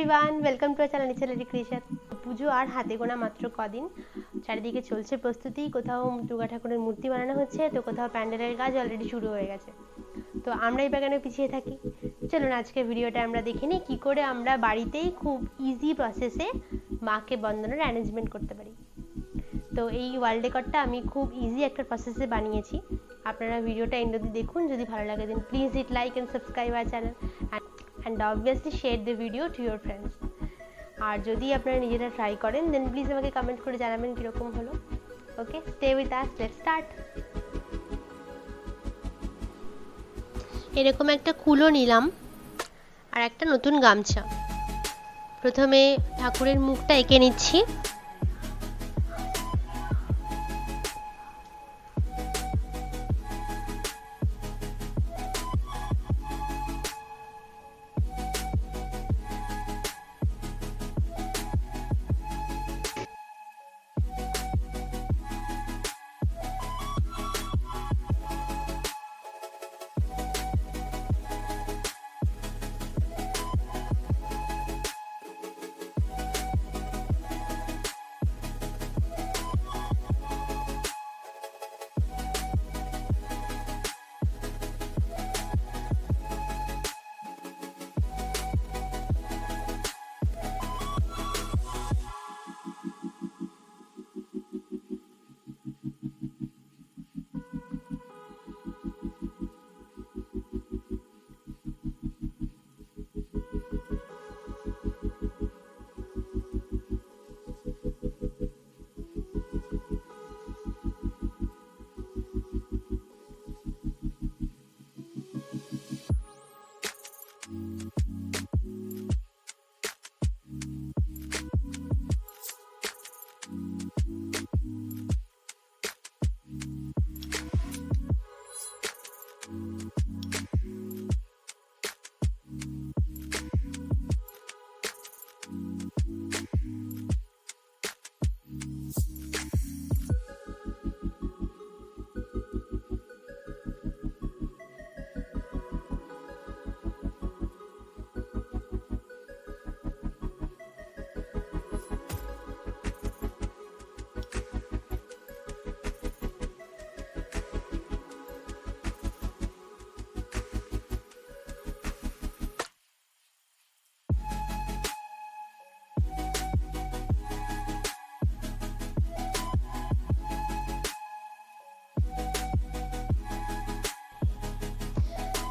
Everyone, welcome to channel channel creation. পুজো আর হাতে গোনা মাত্র কদিন, চারিদিকে চলছে প্রস্তুতি। কোথাও দুর্গা ঠাকুরের মূর্তি বানানো হচ্ছে, তো কোথাও প্যান্ডেলের কাজ অলরেডি শুরু হয়ে গেছে। তো আমরা এই বাগানে পিছিয়ে থাকি। চলুন আজকে ভিডিওটা আমরা দেখে নিই কী করে আমরা বাড়িতেই খুব ইজি প্রসেসে মাকে বন্দনার অ্যারেঞ্জমেন্ট করতে পারি। তো এই ওয়াল ডেকরটা আমি খুব ইজি একটা প্রসেসে বানিয়েছি। আপনারা ভিডিওটা এন্ড অবধি দেখুন। যদি ভালো লাগে then please hit like and subscribe our channel and obviously share the video to your friends. আর যদি আপনারা নিজেরা ট্রাই করেন দেন প্লিজ আমাকে কমেন্ট করে জানাবেন কীরকম হলো। Okay, stay with us, let's start. এরকম একটা কুলো নিলাম আর একটা নতুন গামছা। প্রথমে ঠাকুরের মুখটা এঁকে নিচ্ছি।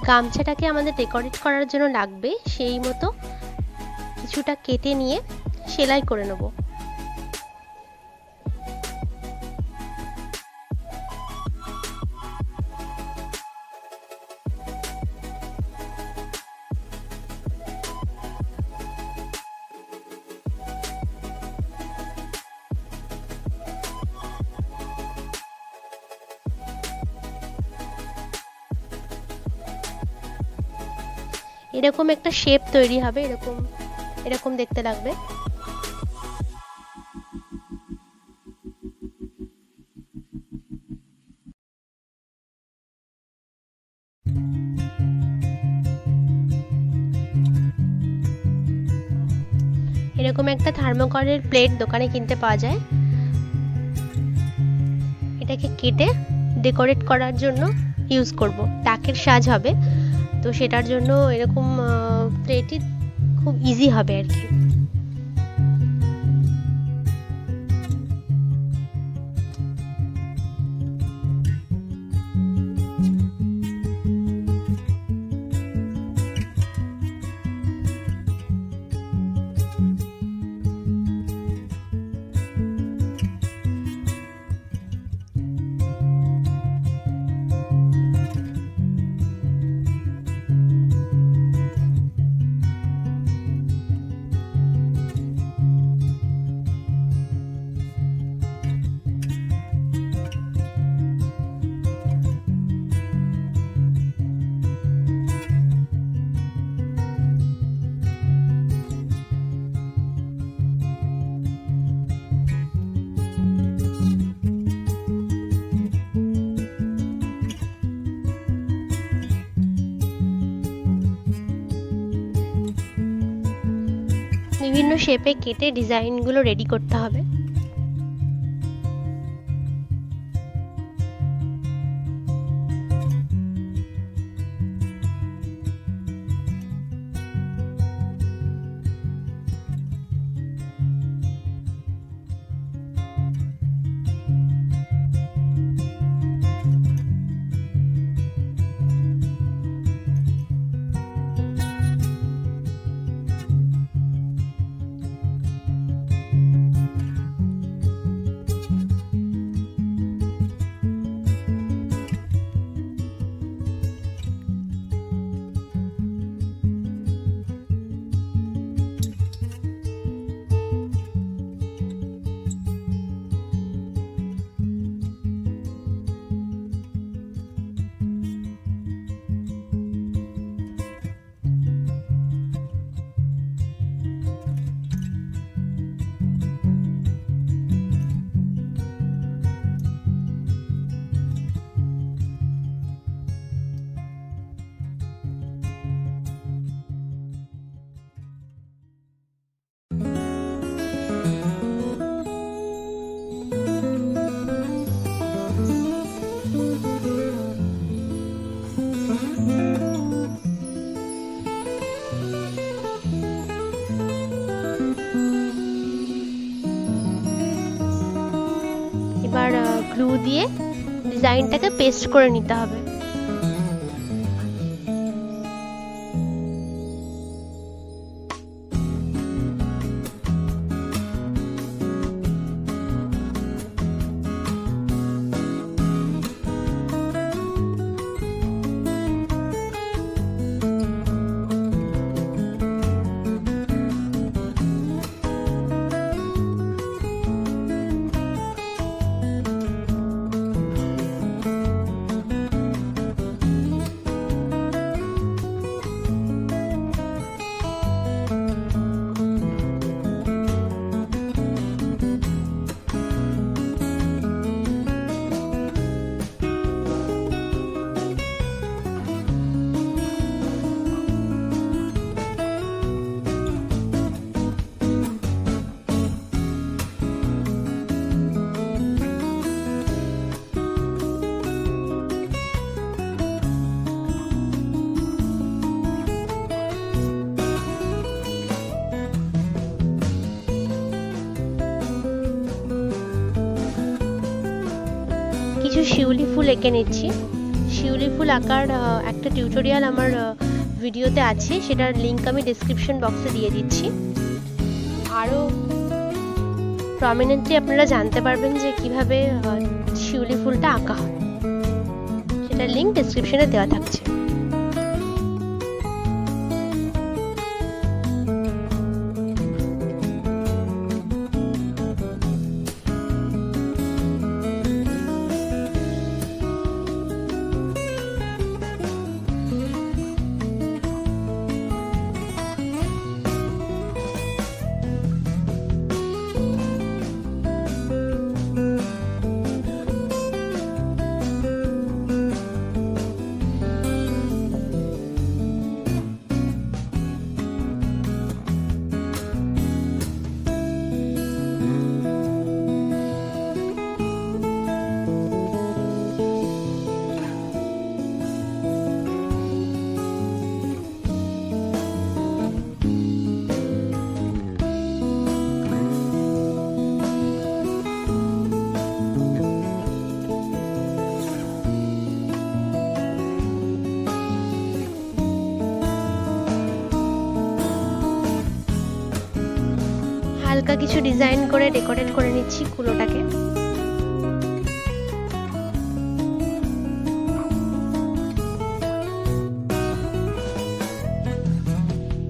গামছাটাকে আমাদের ডেকোরেট করার জন্য লাগবে সেই মতো কিছুটা কেটে নিয়ে সেলাই করে নেব। এরকম একটা শেপ তৈরি হবে, এরকম এরকম দেখতে লাগবে। এরকম একটা থার্মোকলের প্লেট দোকানে কিনতে পাওয়া যায়। এটাকে কেটে ডেকোরেট করার জন্য ইউজ করব, টাকের সাজ হবে। তো সেটার জন্য এরকম প্লেটই খুব ইজি হবে আর কি। বিভিন্ন শেপে কেটে ডিজাইনগুলো রেডি করতে হবে। এবার গ্লু দিয়ে ডিজাইনটাকে পেস্ট করে নিতে হবে। কিছু শিউলি ফুল এঁকে নিচ্ছি। শিউলি ফুল আঁকার একটা টিউটোরিয়াল আমার ভিডিওতে আছে, সেটার লিংক আমি ডেসক্রিপশন বক্সে দিয়ে দিচ্ছি। আরও প্রমিনেন্টলি আপনারা জানতে পারবেন যে কিভাবে শিউলি ফুলটা আঁকা হয়, সেটার লিংক ডেসক্রিপশনে দেওয়া থাকছে। হালকা কিছু ডিজাইন করে ডেকোরেট করে নিচ্ছি কুলোটাকে।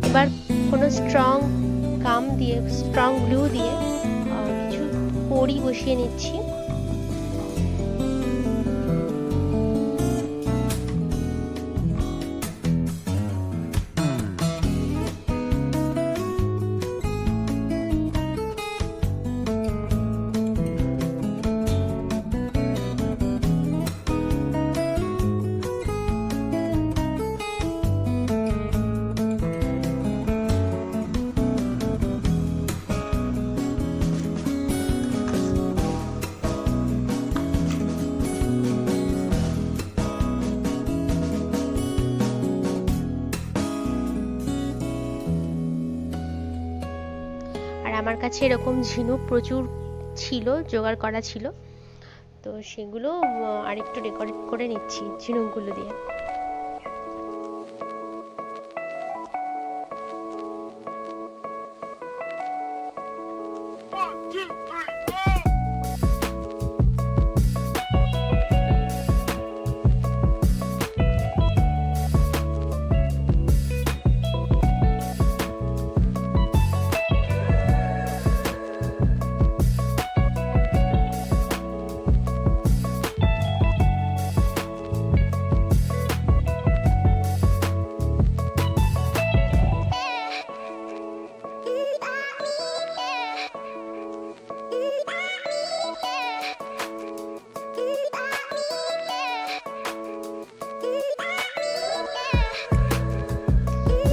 এবার কোনো স্ট্রং গ্লু দিয়ে কিছু কড়ি বসিয়ে নিচ্ছি। আমার কাছে এরকম ঝিনুক প্রচুর ছিল, জোগাড় করা ছিল, তো সেগুলো আরেকটু ডেকোরেট করে নিচ্ছি ঝিনুকগুলো দিয়ে।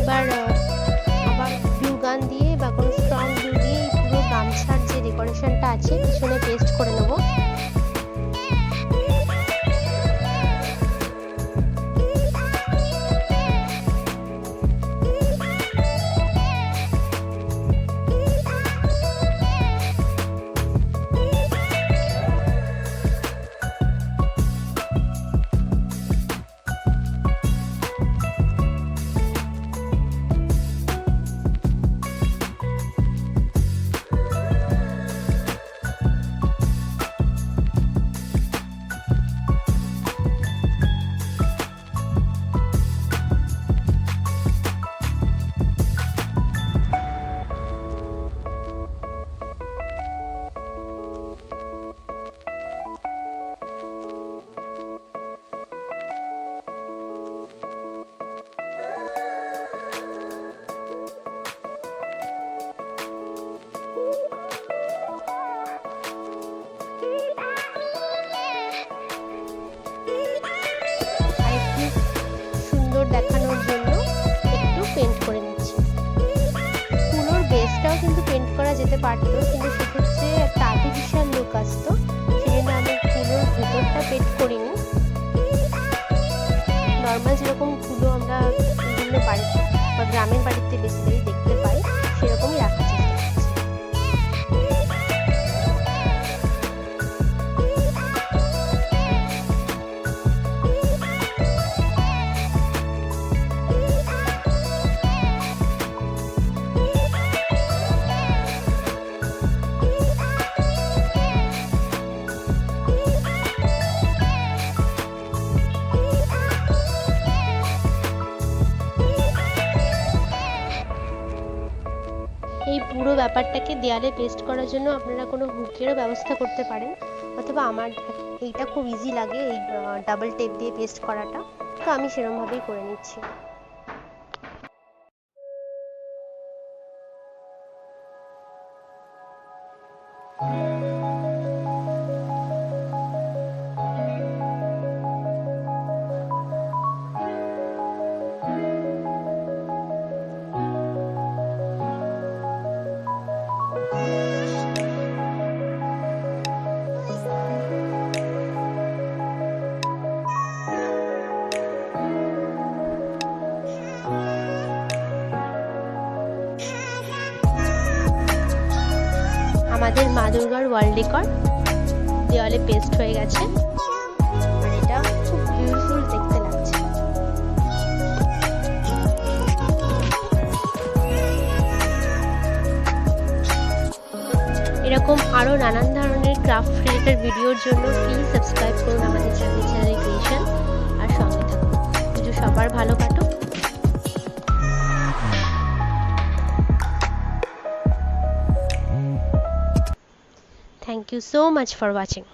এবার আবার গ্লু গান দিয়ে বা কোনো স্ট্রং গ্লু দিয়ে পুরো গামছার যে ডেকোরেশনটা আছে পিছনে পেস্ট করে নেবো। দেখানোর জন্য একটু পেন্ট করে নিচ্ছি। কুলোর বেসটাও কিন্তু পেন্ট করা যেতে পারতো, কিন্তু সেক্ষেত্রে একটা আর্টিফিশিয়াল লুক আসতো, সেজন্য আমি কুলোর ভেতরটা পেন্ট করিনি। নর্মাল যেরকম কুলো আমরা বিভিন্ন বাড়িতে বা গ্রামের বাড়িতে বেসিক্যালি দেখতে পাই সেরকমই রাখার চেষ্টা করছি। এই পুরো ব্যাপারটাকে দেয়ালে পেস্ট করার জন্য আপনারা কোনো হুকেরও ব্যবস্থা করতে পারেন, অথবা আমার এইটা খুব ইজি লাগে এই ডাবল টেপ দিয়ে পেস্ট করাটা, তো আমি সেরকমভাবেই করে নিচ্ছি। আমাদের মা দুর্গার ওয়াল ডেকর দেওয়ালে পেস্ট হয়ে গেছে, আর এটা খুব বিউটিফুল দেখতে লাগছে। এরকম আরো নানান ধরনের ক্রাফট রিলেটেড ভিডিওর জন্য প্লিজ সাবস্ক্রাইব করুন আমাদের চ্যানেল ক্রিয়েশন, আর সঙ্গে থাকুন। পুজো সবার ভালো কাটুক। Thank you so much for watching.